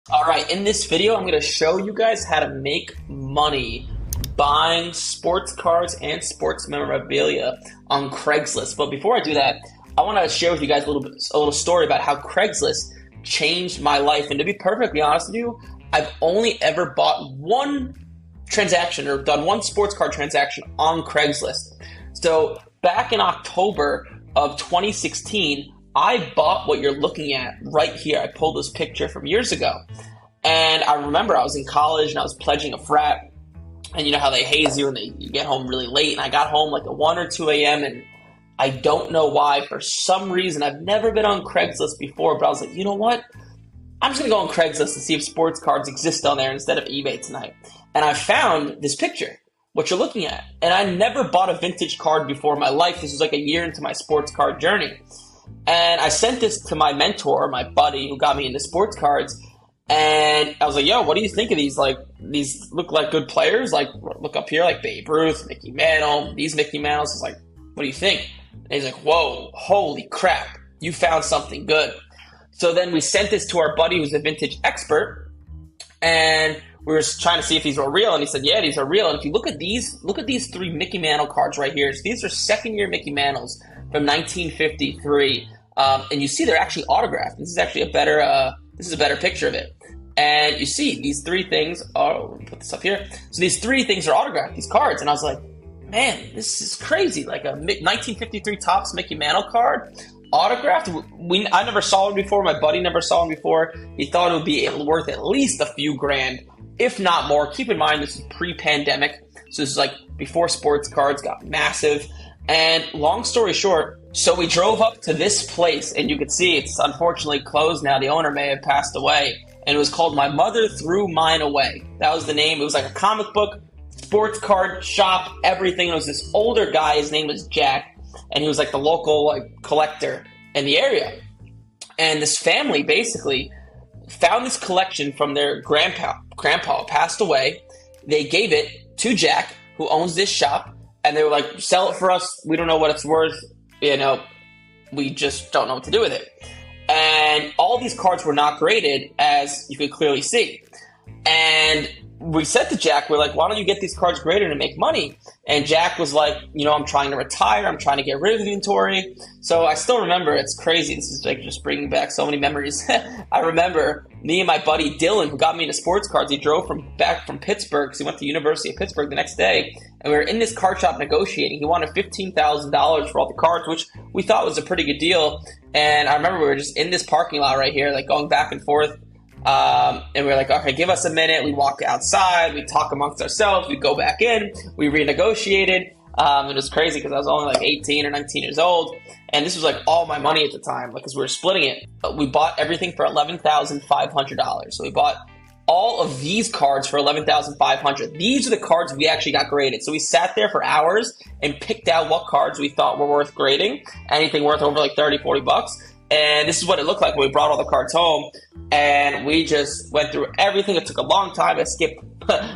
All right, in this video, I'm going to show you guys how to make money buying sports cards and sports memorabilia on Craigslist. But before I do that, I want to share with you guys a little story about how Craigslist changed my life. And to be perfectly honest with you, I've only ever bought one transaction or done one sports card transaction on Craigslist. So back in October of 2016, I bought what you're looking at right here. I pulled this picture from years ago. And I remember I was in college and I was pledging a frat. And you know how they haze you and you get home really late. And I got home like at 1 or 2 a.m. And I don't know why. For some reason, I've never been on Craigslist before. But I was like, you know what? I'm just going to go on Craigslist to see if sports cards exist on there instead of eBay tonight. And I found this picture, what you're looking at. And I never bought a vintage card before in my life. This was like a year into my sports card journey. And I sent this to my mentor, my buddy who got me into sports cards. And I was like, yo, what do you think of these? Like, these look like good players. Like, look up here, like Babe Ruth, Mickey Mantle, these Mickey Mantles. I was like, what do you think? And he's like, whoa, holy crap, you found something good. So then we sent this to our buddy who's a vintage expert. And we were trying to see if these were real. And he said, yeah, these are real. And if you look at these three Mickey Mantle cards right here. So these are second-year Mickey Mantles from 1953. And you see they're actually autographed. This is actually a better picture of it. And you see these three things are, let me put this up here. So these three things are autographed, these cards. And I was like, man, this is crazy. Like a 1953 Topps Mickey Mantle card, autographed. I never saw one before. My buddy never saw one before. He thought it would be worth at least a few grand, if not more. Keep in mind, this is pre-pandemic. So this is like before sports cards got massive. And long story short, so we drove up to this place, and you could see it's unfortunately closed now. The owner may have passed away. And it was called My Mother Threw Mine Away. That was the name. It was like a comic book, sports card shop, everything. It was this older guy. His name was Jack. And he was like the local collector in the area. And this family basically found this collection from their grandpa. Grandpa passed away. They gave it to Jack, who owns this shop. And they were like, sell it for us. We don't know what it's worth. You know, we just don't know what to do with it. And all these cards were not graded, as you could clearly see. And we said to Jack, we're like, why don't you get these cards graded and make money? And Jack was like, you know, I'm trying to retire. I'm trying to get rid of inventory. So I still remember, it's crazy. This is like just bringing back so many memories. I remember me and my buddy Dylan, who got me into sports cards. He drove back from Pittsburgh because he went to the University of Pittsburgh the next day. And we were in this card shop negotiating. He wanted $15,000 for all the cards, which we thought was a pretty good deal. And I remember we were just in this parking lot right here, like going back and forth. And we were like, okay, give us a minute. We walk outside, we talk amongst ourselves, we go back in, we renegotiated. It was crazy because I was only like 18 or 19 years old. And this was like all my money at the time, because we were splitting it. We bought everything for $11,500. So we bought all of these cards for $11,500. These are the cards we actually got graded. So we sat there for hours and picked out what cards we thought were worth grading, anything worth over like 30, 40 bucks. And this is what it looked like when we brought all the cards home. And we just went through everything. It took a long time. I skipped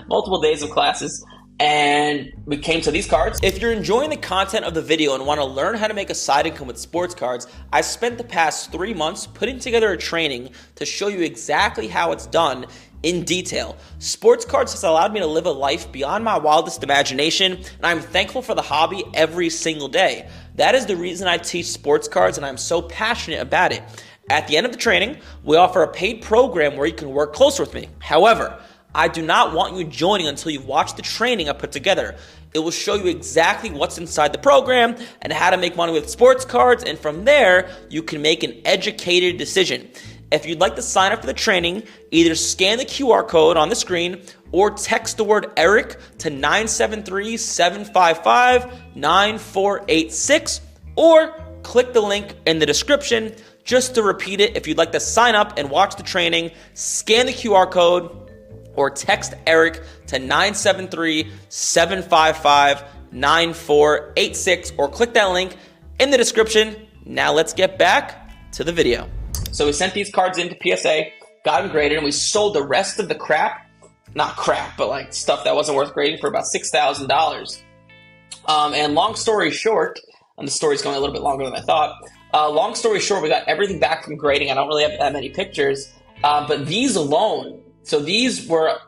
multiple days of classes. And we came to these cards. If you're enjoying the content of the video and want to learn how to make a side income with sports cards, I spent the past 3 months putting together a training to show you exactly how it's done in detail. Sports cards has allowed me to live a life beyond my wildest imagination, and I'm thankful for the hobby every single day. That is the reason I teach sports cards, and I'm so passionate about it. At the end of the training, we offer a paid program where you can work closer with me. However, I do not want you joining until you've watched the training I put together. It will show you exactly what's inside the program and how to make money with sports cards, and from there, you can make an educated decision. If you'd like to sign up for the training, either scan the QR code on the screen or text the word Eric to 973-755-9486, or click the link in the description. Just to repeat it, if you'd like to sign up and watch the training, scan the QR code or text Eric to 973-755-9486, or click that link in the description. Now let's get back to the video. So we sent these cards into PSA, got them graded, and we sold the rest of the crap. Not crap, but like stuff that wasn't worth grading for about $6,000. And long story short, and the story's going a little bit longer than I thought. Long story short, we got everything back from grading. I don't really have that many pictures. But these alone, so these were,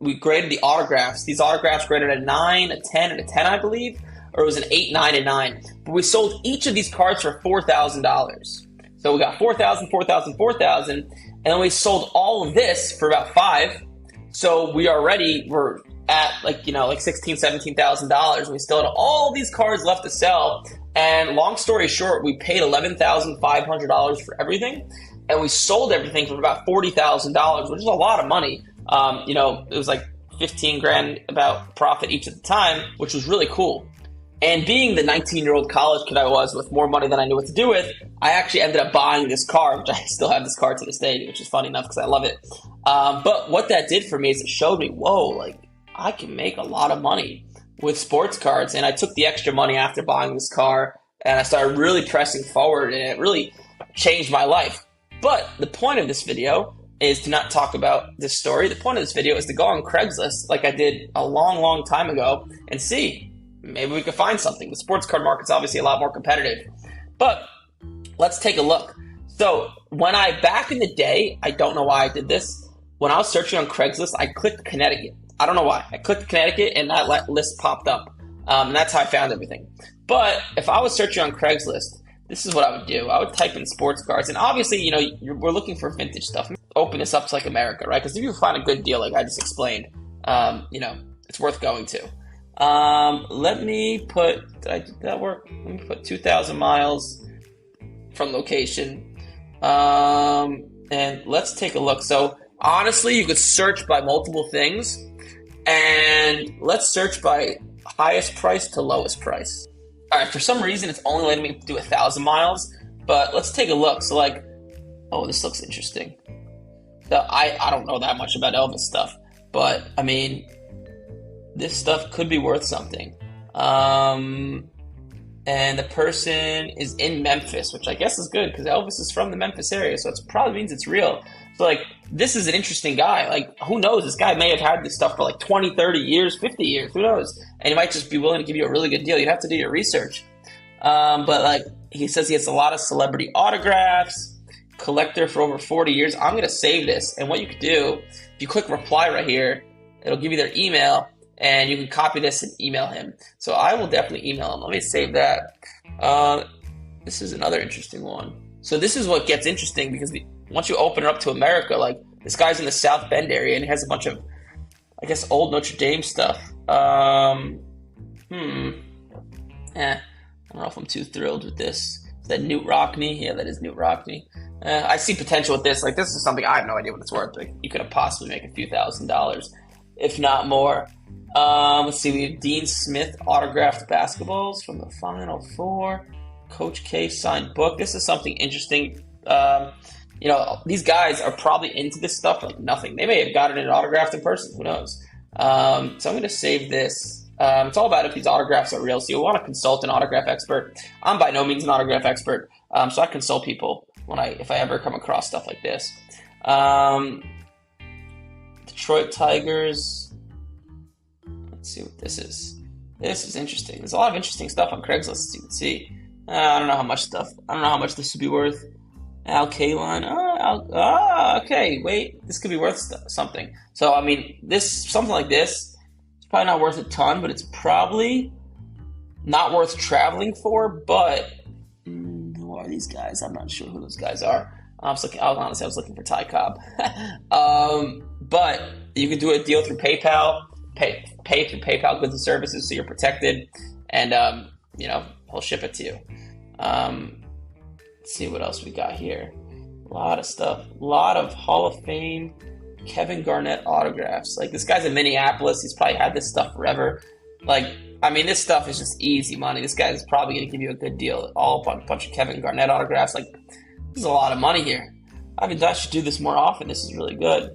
we graded the autographs. These autographs graded a 9, a 10, and a 10, I believe. Or it was an 8, 9, and 9. But we sold each of these cards for $4,000. So we got 4,000, 4,000, 4,000. And then we sold all of this for about 5. So we're at like $16,000, $17,000. We still had all these cards left to sell. And long story short, we paid $11,500 for everything. And we sold everything for about $40,000, which is a lot of money. It was like 15 grand about profit each at the time, which was really cool. And being the 19-year-old college kid I was with more money than I knew what to do with, I actually ended up buying this car, which I still have this car to this day, which is funny enough because I love it. But what that did for me is it showed me, whoa, like I can make a lot of money with sports cards. And I took the extra money after buying this car and I started really pressing forward, and it really changed my life. But the point of this video is to not talk about this story. The point of this video is to go on Craigslist like I did a long, long time ago and see. Maybe we could find something. The sports card market's obviously a lot more competitive. But let's take a look. So back in the day, I don't know why I did this. When I was searching on Craigslist, I clicked Connecticut. I don't know why. I clicked Connecticut and that list popped up. And that's how I found everything. But if I was searching on Craigslist, this is what I would do. I would type in sports cards. And obviously, we're looking for vintage stuff. Open this up to like America, right? Because if you find a good deal, like I just explained, it's worth going to. Let me put, did that work? Let me put 2,000 miles from location. And let's take a look. So honestly, you could search by multiple things, and let's search by highest price to lowest price. All right, for some reason, it's only letting me do 1,000 miles, but let's take a look. So like, oh, this looks interesting. So I don't know that much about Elvis stuff, but I mean, this stuff could be worth something. And the person is in Memphis, which I guess is good because Elvis is from the Memphis area, so it probably means it's real. So like, this is an interesting guy. Like, who knows? This guy may have had this stuff for like 20, 30 years, 50 years, who knows? And he might just be willing to give you a really good deal. You'd have to do your research. But like, he says he has a lot of celebrity autographs, collector for over 40 years. I'm going to save this. And what you could do, if you click reply right here, it'll give you their email, and you can copy this and email him. So I will definitely email him. Let me save that. This is another interesting one. So this is what gets interesting, because once you open it up to America, like this guy's in the South Bend area and he has a bunch of, I guess, old Notre Dame stuff. I don't know if I'm too thrilled with this. Is that Newt Rockney? Yeah, that is Newt Rockney. I see potential with this. Like, this is something I have no idea what it's worth. Like, you could have possibly make a few $1,000s, if not more. Let's see. We have Dean Smith autographed basketballs from the Final Four. Coach K signed book. This is something interesting. These guys are probably into this stuff like nothing. They may have gotten it autographed in person. Who knows? So I'm going to save this. It's all about if these autographs are real. So you'll want to consult an autograph expert. I'm by no means an autograph expert, so I consult people if I ever come across stuff like this. Detroit Tigers. Let's see what this is. This is interesting. There's a lot of interesting stuff on Craigslist, as you can see. I don't know how much this would be worth. Al Kaline. Okay. Wait, this could be worth something. So, I mean, something like this, it's probably not worth a ton, but it's probably not worth traveling for. But who are these guys? I'm not sure who those guys are. I was looking for Ty Cobb. But you can do a deal through PayPal. Pay through PayPal goods and services, so you're protected, and he'll ship it to you. Let's see what else we got here. A lot of stuff. A lot of Hall of Fame Kevin Garnett autographs. Like, this guy's in Minneapolis. He's probably had this stuff forever. Like, I mean, this stuff is just easy money. This guy's probably going to give you a good deal. A bunch of Kevin Garnett autographs. Like, there's a lot of money here. I should do this more often. This is really good.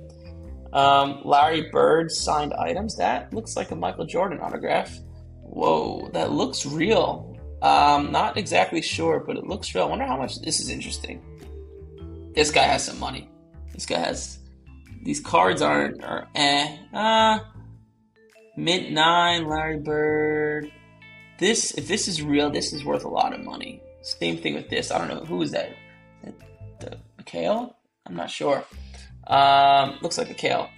Larry Bird signed items. That looks like a Michael Jordan autograph. Whoa, that looks real. Not exactly sure, but it looks real. I wonder how much this is interesting. This guy has some money. These cards are Mint 9, Larry Bird. If this is real, this is worth a lot of money. Same thing with this. I don't know. Who is that? The McHale? I'm not sure. Looks like a Kale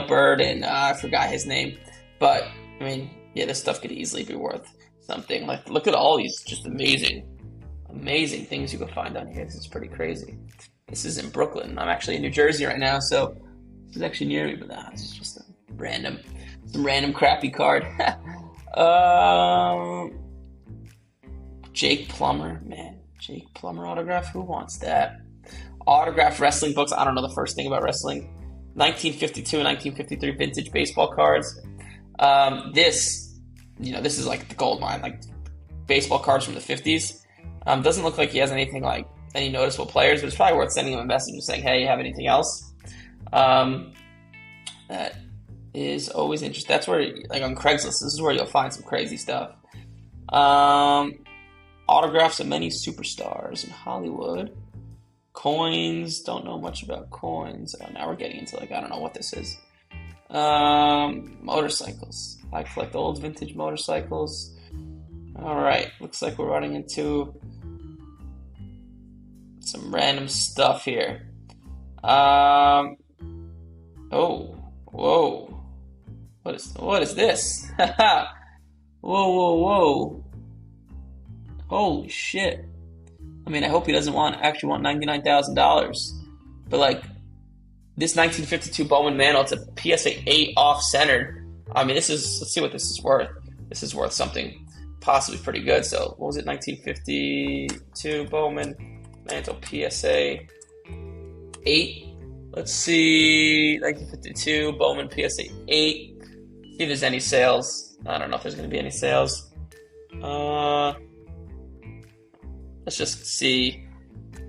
Bird, and I forgot his name. But I mean, yeah, this stuff could easily be worth something. Like, look at all these just amazing things you can find on here. This is pretty crazy. This is in Brooklyn. I'm actually in New Jersey right now, so this is actually near me. But this is just some random crappy card. Jake Plummer, man. Jake Plummer autograph. Who wants that? Autograph wrestling books. I don't know the first thing about wrestling. 1952 and 1953 vintage baseball cards. This is like the gold mine, like baseball cards from the 50s. Doesn't look like he has anything like any noticeable players, but it's probably worth sending him a message and saying, hey, you have anything else? That is always interesting. That's where, like on Craigslist, this is where you'll find some crazy stuff. Autographs of many superstars in Hollywood. Coins, don't know much about coins. Oh, now we're getting into like, I don't know what this is. Motorcycles. I collect old vintage motorcycles. Alright, looks like we're running into some random stuff here. Oh, whoa. What is this? Whoa. Holy shit. I mean, I hope he doesn't actually want $99,000. But like, this 1952 Bowman Mantle, it's a PSA 8 off-centered. I mean, let's see what this is worth. This is worth something possibly pretty good. So, what was it, 1952 Bowman Mantle PSA 8? Let's see, 1952 Bowman PSA 8. See if there's any sales. I don't know if there's going to be any sales. Let's just see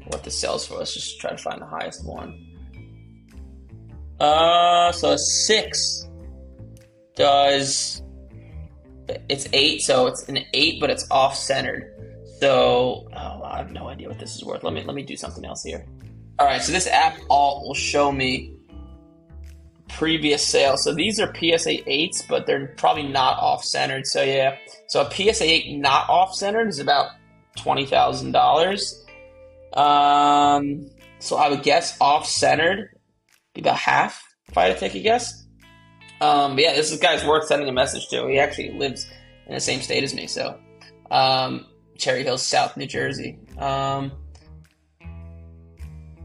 what this sells for. Let's just try to find the highest one. So a 6 does, it's 8, so it's an 8, but it's off-centered. So, I have no idea what this is worth. Let me do something else here. All right, so this app alt will show me previous sales. So these are PSA 8s, but they're probably not off-centered. So yeah, so a PSA 8 not off-centered is about $20,000. So I would guess off-centered be about half if I had to take a guess. But yeah, this guy's worth sending a message to. He actually lives in the same state as me, so Cherry Hills, South New Jersey. I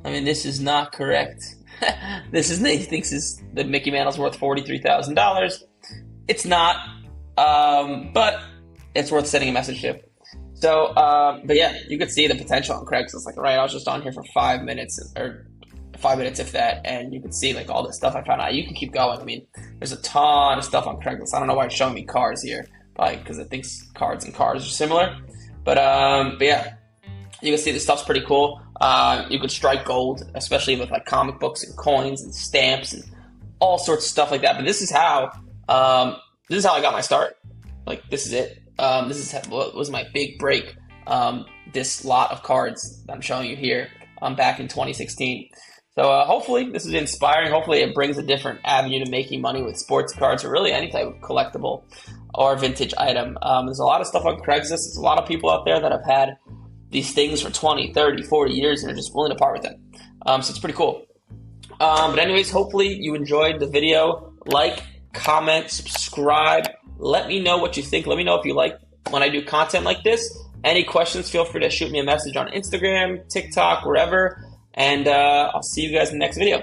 mean, this is not correct. He thinks the Mickey Mantle's worth $43,000. It's not, but it's worth sending a message to. So, but yeah, you could see the potential on Craigslist. Like, right, I was just on here for 5 minutes, or 5 minutes if that, and you could see like all this stuff I found out. You can keep going. I mean, there's a ton of stuff on Craigslist. I don't know why it's showing me cars here, probably because it thinks cards and cars are similar. But yeah, you can see this stuff's pretty cool. You could strike gold, especially with like comic books and coins and stamps and all sorts of stuff like that. But this is how I got my start. Like, this is it. This was my big break. This lot of cards that I'm showing you here back in 2016. So hopefully this is inspiring. Hopefully it brings a different avenue to making money with sports cards, or really any type of collectible or vintage item. There's a lot of stuff on Craigslist. There's a lot of people out there that have had these things for 20, 30, 40 years and are just willing to part with them. So it's pretty cool. But anyways, hopefully you enjoyed the video. Like, comment, subscribe. Let me know what you think. Let me know if you like when I do content like this. Any questions, feel free to shoot me a message on Instagram, TikTok, wherever. And I'll see you guys in the next video.